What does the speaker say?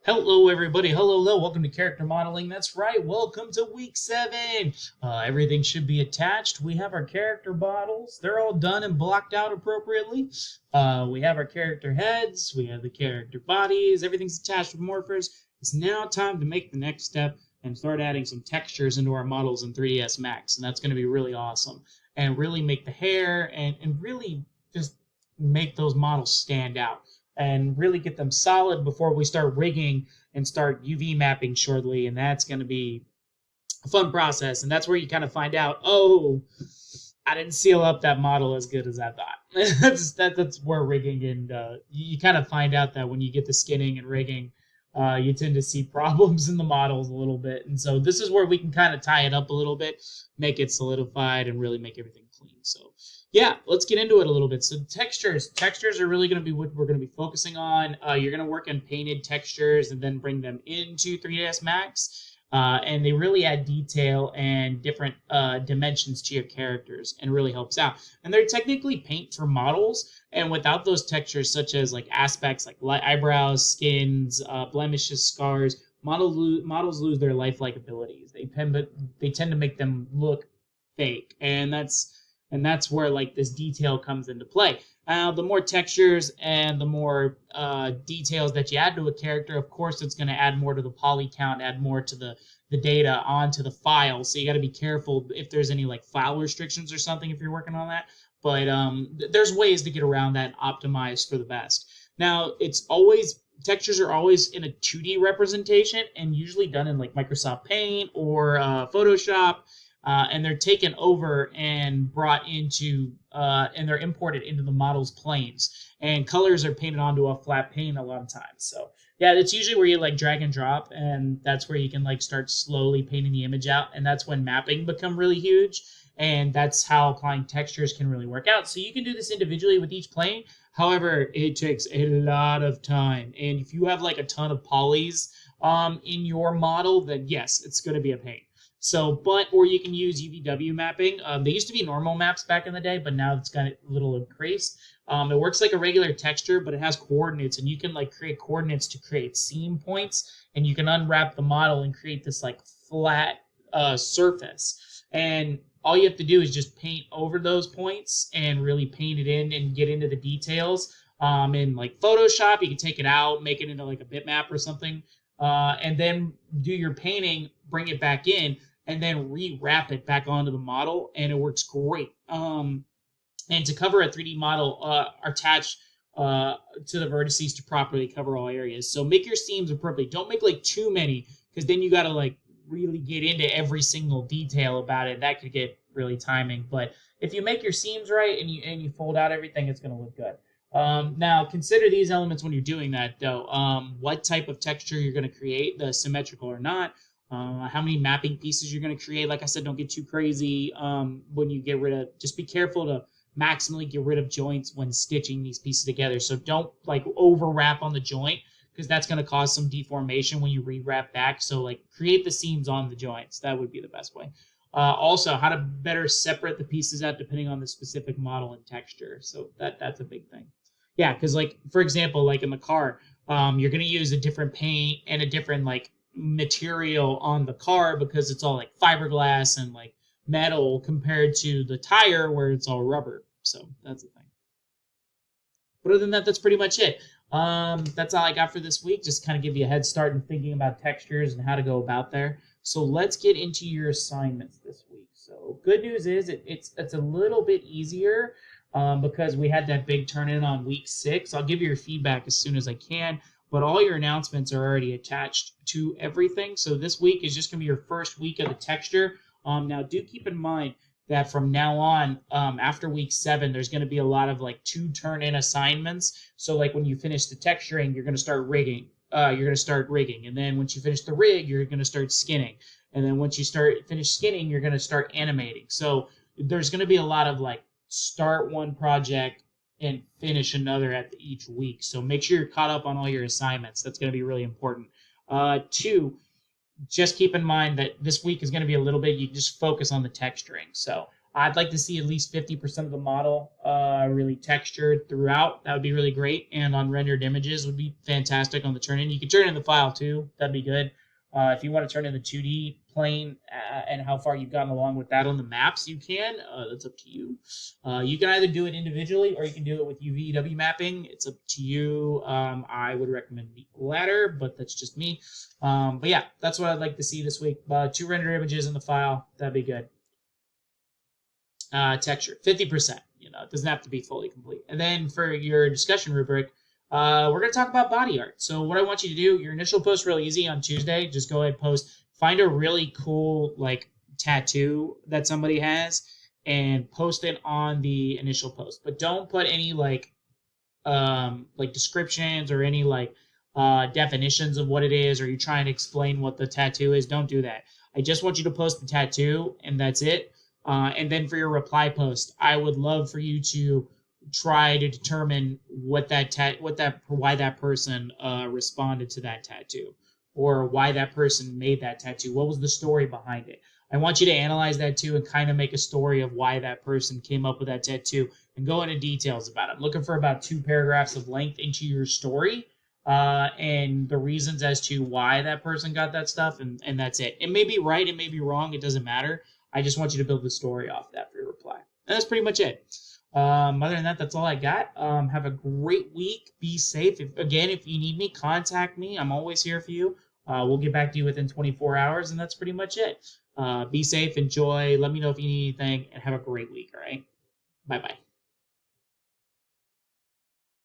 Hello, everybody. Hello. Welcome to character modeling. That's right. Welcome to week 7. Everything should be attached. We have our character models. They're all done and blocked out appropriately. We have our character heads. We have the character bodies. Everything's attached with morphers. It's now time to make the next step and start adding some textures into our models in 3ds Max. And that's going to be really awesome. And really make the hair and really just make those models stand out and really get them solid before we start rigging and start UV mapping shortly. And that's going to be a fun process. And that's where you kind of find out, oh, I didn't seal up that model as good as I thought. that's where rigging and you kind of find out that when you get the skinning and rigging, you tend to see problems in the models a little bit. And so this is where we can kind of tie it up a little bit, make it solidified, and really make everything clean. So yeah, let's get into it a little bit. So textures are really going to be what we're going to be focusing on. You're going to work on painted textures and then bring them into 3ds Max. And they really add detail and different dimensions to your characters and really helps out. And they're technically paint for models, and without those textures such as like aspects like eyebrows, skins, blemishes, scars, models lose their lifelike abilities. They tend to make them look fake, and that's where like this detail comes into play. The more textures and the more details that you add to a character, of course, it's going to add more to the poly count, add more to the data onto the file. So you got to be careful if there's any like file restrictions or something if you're working on that. But there's ways to get around that and optimize for the best. Now, textures are always in a 2D representation and usually done in like Microsoft Paint or Photoshop. And they're taken over and brought into, and they're imported into the model's planes. And colors are painted onto a flat pane a lot of times. So yeah, that's usually where you like drag and drop, and that's where you can like start slowly painting the image out. And that's when mapping become really huge. And that's how applying textures can really work out. So you can do this individually with each plane. However, it takes a lot of time. And if you have like a ton of polys in your model, then yes, it's going to be a pain. So, or you can use Uvw mapping. They used to be normal maps back in the day, but now it's got a little increased. It works like a regular texture, but it has coordinates, and you can like create coordinates to create seam points, and you can unwrap the model and create this like flat surface. And all you have to do is just paint over those points and really paint it in and get into the details. In like Photoshop, you can take it out, make it into like a bitmap or something, and then do your painting, bring it back in, and then rewrap it back onto the model, and it works great. And to cover a 3D model, attach to the vertices to properly cover all areas. So make your seams appropriately. Don't make like too many, because then you got to like really get into every single detail about it. That could get really timing. But if you make your seams right and you fold out everything, it's going to look good. Now, consider these elements when you're doing that, though. What type of texture you're going to create, the symmetrical or not. How many mapping pieces you're going to create. Like I said, don't get too crazy when you get rid of. Just be careful to maximally get rid of joints when stitching these pieces together. So don't like overwrap on the joint, because that's going to cause some deformation when you rewrap back. So like create the seams on the joints. That would be the best way. Also, how to better separate the pieces out depending on the specific model and texture. So that's a big thing. Yeah, because like for example, like in the car, you're going to use a different paint and a different like material on the car because it's all like fiberglass and like metal compared to the tire where it's all rubber. So that's the thing. But other than that, that's pretty much it. That's all I got for this week. Just kind of give you a head start in thinking about textures and how to go about there. So let's get into your assignments this week. So good news is it's a little bit easier because we had that big turn in on week 6. I'll give you your feedback as soon as I can. But all your announcements are already attached to everything. So this week is just going to be your first week of the texture. Now, do keep in mind that from now on, after week 7, there's going to be a lot of like 2 turn-in assignments. So like when you finish the texturing, you're going to start rigging. And then once you finish the rig, you're going to start skinning. And then once you finish skinning, you're going to start animating. So there's going to be a lot of like start one project and finish another at each week. So make sure you're caught up on all your assignments. That's going to be really important. 2, just keep in mind that this week is going to be a little bit, you just focus on the texturing. So I'd like to see at least 50% of the model really textured throughout. That would be really great. And on rendered images would be fantastic on the turn-in. You could turn in the file too. That'd be good. If you want to turn in the 2D plane and how far you've gotten along with that on the maps, you can. That's up to you. You can either do it individually or you can do it with Uvw mapping. It's up to you. I would recommend the latter, but that's just me. But yeah, that's what I'd like to see this week. 2 rendered images in the file. That'd be good. Texture, 50%. You know, it doesn't have to be fully complete. And then for your discussion rubric, we're going to talk about body art. So what I want you to do, your initial post real easy on Tuesday. Just go ahead and post. Find a really cool like tattoo that somebody has and post it on the initial post. But don't put any like descriptions or any like definitions of what it is, or you trying to explain what the tattoo is. Don't do that. I just want you to post the tattoo and that's it. And then for your reply post, I would love for you to try to determine why that person responded to that tattoo, or why that person made that tattoo. What was the story behind it? I want you to analyze that too and kind of make a story of why that person came up with that tattoo and go into details about it. I'm looking for about 2 paragraphs of length into your story and the reasons as to why that person got that stuff, and that's it. It may be right, it may be wrong, it doesn't matter. I just want you to build the story off that for your reply. And that's pretty much it. Other than that, that's all I got. Have a great week. Be safe. If you need me, contact me. I'm always here for you. We'll get back to you within 24 hours, and that's pretty much it. Be safe. Enjoy. Let me know if you need anything, and have a great week, all right? Bye-bye.